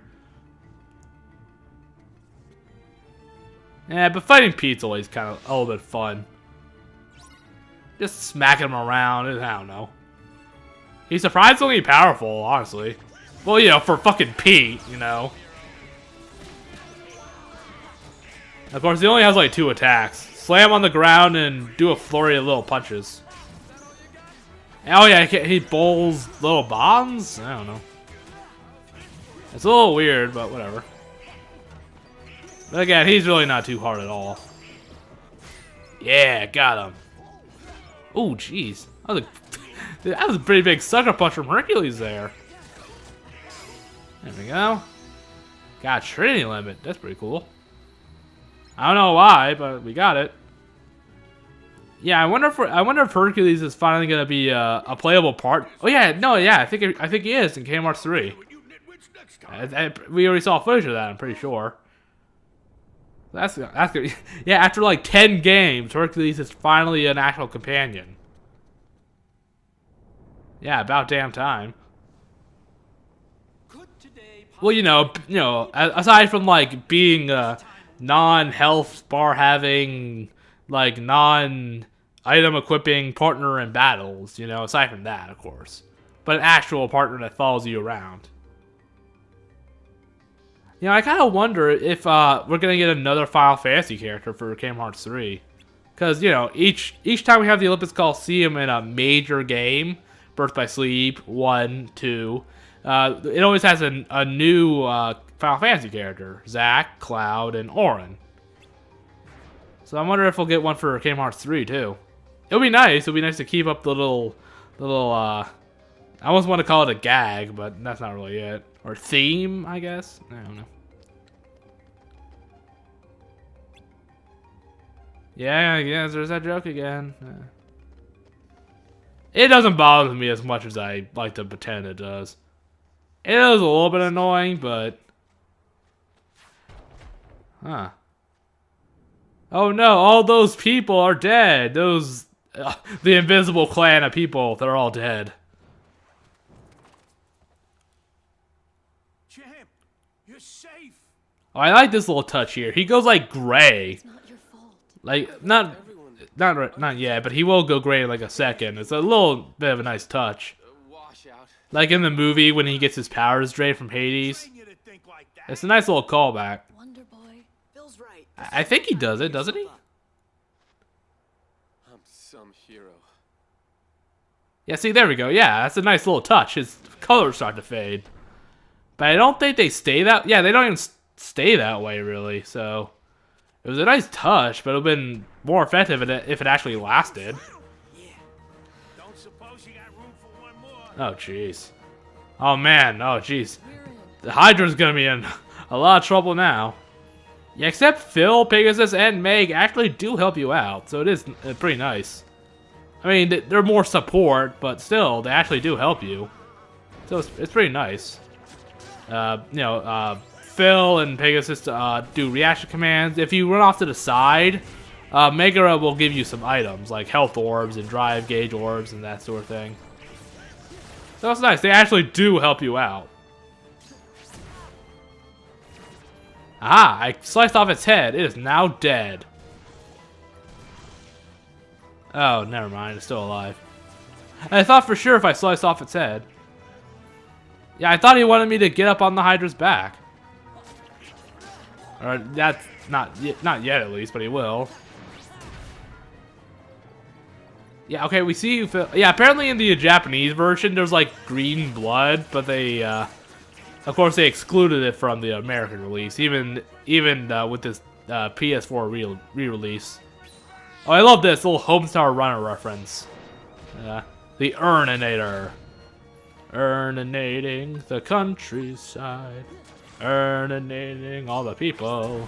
Yeah, but fighting Pete's always kind of a little bit fun. Just smacking him around, I don't know. He's surprisingly powerful, honestly. Well, you know, for fucking Pete, you know. Of course, he only has like 2 attacks. Slam on the ground and do a flurry of little punches. Oh yeah, he bowls little bombs? I don't know. It's a little weird, but whatever. But again, he's really not too hard at all. Yeah, got him. Oh, jeez. That was a pretty big sucker punch from Hercules there. There we go. Got Trinity Limit. That's pretty cool. I don't know why, but we got it. Yeah, I wonder if Hercules is finally gonna be a playable part. Oh yeah, no, yeah, I think he is in Kingdom Hearts 3. We already saw footage of that. I'm pretty sure. That's good. Yeah, after like 10 games, Hercules is finally an actual companion. Yeah, about damn time. Well, you know, aside from like being non-health bar having, like, non-item equipping partner in battles, you know, aside from that, of course. But an actual partner that follows you around. You know, I kind of wonder if we're going to get another Final Fantasy character for Kingdom Hearts 3. Because, you know, each time we have the Olympus Coliseum in a major game, Birth by Sleep, 1, 2, it always has a new Final Fantasy character. Zack, Cloud, and Auron. So I wonder if we'll get one for Kingdom Hearts 3 too. It'll be nice. It'll be nice to keep up the little little I almost want to call it a gag, but that's not really it. Or theme, I guess. I don't know. Yeah, there's that joke again. It doesn't bother me as much as I like to pretend it does. It is a little bit annoying, but... Huh. Oh no, all those people are dead. Those... the invisible clan of people, they're all dead. Champ, you're safe. Oh, I like this little touch here. He goes like gray. It's not your fault. Like, not yet, but he will go gray in like a second. It's a little bit of a nice touch. Washout. Like in the movie when he gets his powers drained from Hades. Train you to think like that. It's a nice little callback. Wonder Boy. Phil's right. I think he does it, doesn't he? I'm some hero. Yeah, see, there we go. Yeah, that's a nice little touch. His colors start to fade. But I don't think they stay that... Yeah, they don't even stay that way, really. So, it was a nice touch, but it would have been more effective if it actually lasted. Don't suppose you got room for one more? Oh, jeez. Oh, man. Oh, jeez. We're in. The Hydra's gonna be in a lot of trouble now. Yeah, except Phil, Pegasus, and Meg actually do help you out, so it is pretty nice. I mean, they're more support, but still, they actually do help you. So it's pretty nice. Phil and Pegasus do reaction commands. If you run off to the side, Megara will give you some items, like health orbs and drive gauge orbs and that sort of thing. So it's nice. They actually do help you out. Ah, I sliced off its head. It is now dead. Oh, never mind. It's still alive. I thought for sure if I sliced off its head. Yeah, I thought he wanted me to get up on the Hydra's back. Or that's not yet at least, but he will. Yeah, okay, we see you. Yeah, apparently in the Japanese version, there's like green blood, but they, of course, they excluded it from the American release, even with this PS4 re-release. Oh, I love this little Homestar Runner reference. The Urninator. Urninating the countryside. Urninating all the people.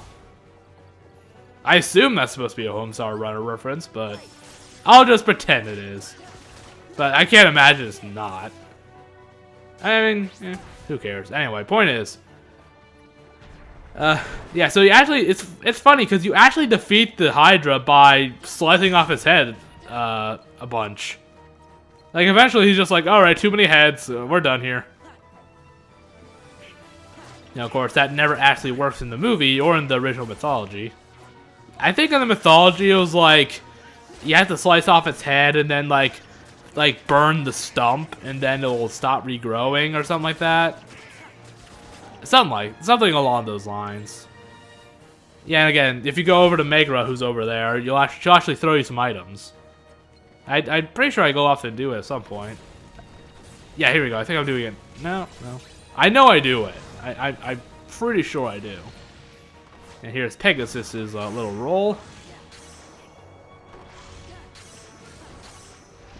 I assume that's supposed to be a Homestar Runner reference, but I'll just pretend it is. But I can't imagine it's not. I mean, who cares? Anyway, point is, yeah. So you actually, it's funny because you actually defeat the Hydra by slicing off his head a bunch. Like eventually he's just like, all right, too many heads, we're done here. Now, of course, that never actually works in the movie or in the original mythology. I think in the mythology it was like you have to slice off its head and then like burn the stump and then it will stop regrowing or something like that. Something along those lines. Yeah, and again, if you go over to Megara, who's over there, she'll actually throw you some items. I'm pretty sure I go off and do it at some point. Yeah, here we go. I think I'm doing it. No. I know I do it. I'm pretty sure I do. And here's Pegasus's little roll.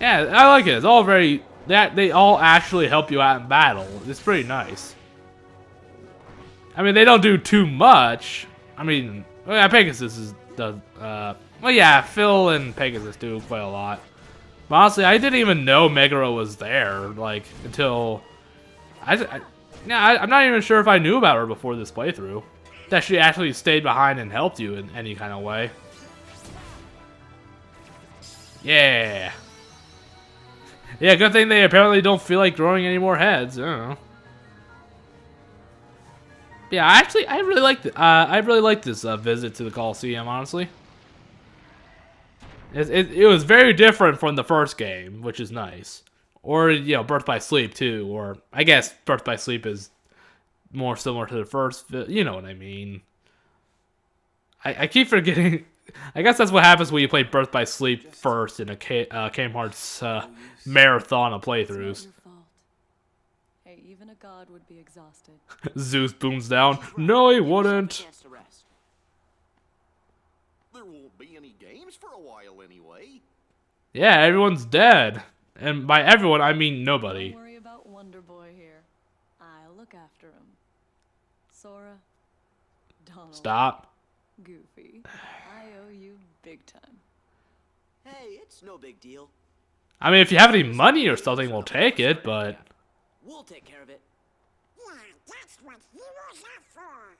Yeah, I like it. It's all very... They all actually help you out in battle. It's pretty nice. I mean, they don't do too much. I mean, well, yeah, Pegasus does... well, yeah, Phil and Pegasus do quite a lot. But honestly, I didn't even know Megara was there, like, until... I'm not even sure if I knew about her before this playthrough. That she actually stayed behind and helped you in any kind of way. Yeah. Yeah, good thing they apparently don't feel like growing any more heads. I don't know. Yeah, I really liked this visit to the Coliseum, honestly. It was very different from the first game, which is nice. Or, you know, Birth by Sleep, too. Or, I guess Birth by Sleep is more similar to the first. You know what I mean. I keep forgetting. I guess that's what happens when you play Birth by Sleep first in a Kingdom Hearts marathon of playthroughs. Hey, even a god would be exhausted. Zeus booms down. No, he wouldn't. There won't be any games for a while anyway. Yeah, everyone's dead. And by everyone, I mean nobody. Don't worry about Wonder Boy here. I'll look after him. Sora, Donald, Stop. Goofy, I owe you big time. Hey, it's no big deal. I mean, if you have any money or something, we'll take it, but... We'll take care of it. Yeah, that's what heroes are for.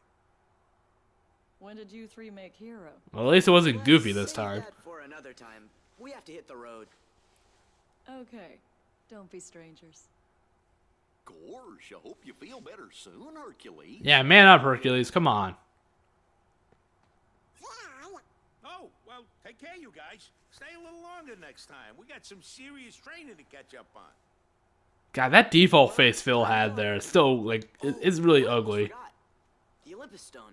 When did you three make Hero? Well, at least it wasn't Goofy Let's this save time. that for another time. We have to hit the road. Okay, don't be strangers. Gosh, I hope you feel better soon, Hercules. Yeah, man up, Hercules. Come on. Yeah, Oh, well, take care, you guys. Stay a little longer next time. We got some serious training to catch up on. God, that default face Phil had there is still, like, it's really ugly. Forgot. The Olympus Stone.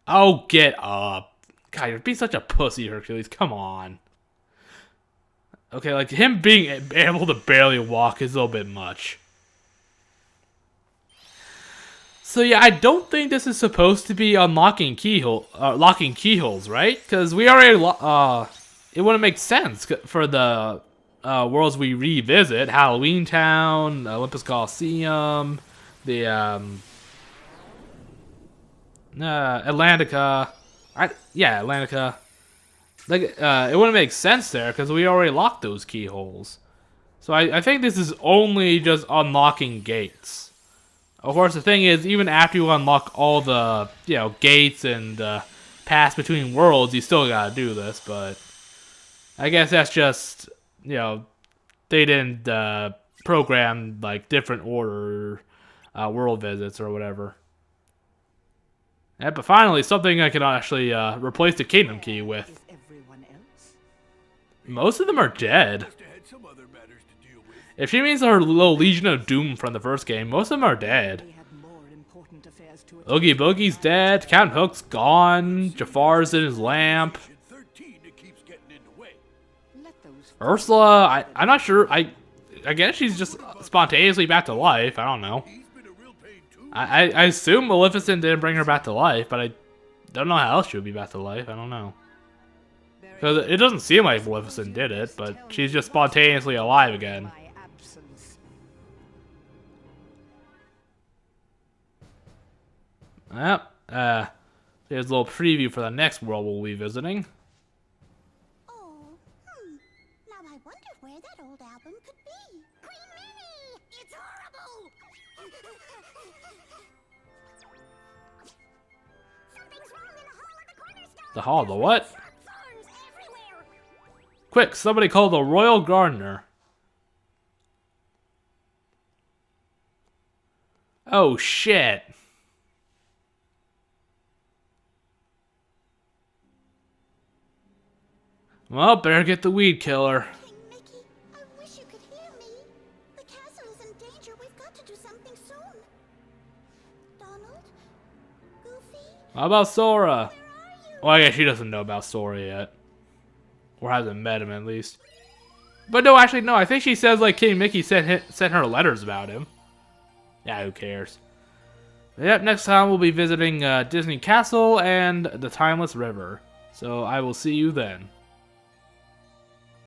Oh, get up. God, you're being such a pussy, Hercules. Come on. Okay, like, him being able to barely walk is a little bit much. So, yeah, I don't think this is supposed to be unlocking locking keyholes, right? Because we already, it wouldn't make sense for the worlds we revisit. Halloween Town, Olympus Coliseum, the, Atlantica. Atlantica. Like, it wouldn't make sense there because we already locked those keyholes. So I think this is only just unlocking gates. Of course, the thing is, even after you unlock all the, gates and pass between worlds, you still gotta do this. But I guess that's just, they didn't program like different order world visits or whatever. Yeah, but finally, something I can actually replace the Kingdom Key with. Is everyone else? Most of them are dead. Must have had some other matters to deal with. If she means our little Legion of Doom from the first game, most of them are dead. They had more important affairs to attend Oogie Boogie's dead, Captain Hook's gone, Jafar's in his lamp. 13 that keeps getting in the way. Let those Ursula, I'm not sure, I guess she's just spontaneously back to life, I don't know. He's been a real pain too. I assume Maleficent didn't bring her back to life, but I don't know how else she would be back to life, I don't know. Because it doesn't seem like Maleficent did it, but she's just spontaneously alive again. my absence. Yep, here's a little preview for the next world we'll be visiting. oh, now I wonder where that old album could be. Queen Minnie! It's horrible! Something's wrong in the hall of the cornerstone! The hall, the what? Sharp thorns everywhere! Quick, somebody call the Royal Gardener. Oh shit. Well, better get the weed killer. King Mickey, I wish you could hear me. The castle is in danger. We've got to do something soon. Donald? Goofy? How about Sora? Where are you? Well, I guess she doesn't know about Sora yet. Or hasn't met him, at least. But no, actually, no. I think she says, like, King Mickey sent her letters about him. Yeah, who cares? But yep, next time we'll be visiting Disney Castle and the Timeless River. So I will see you then.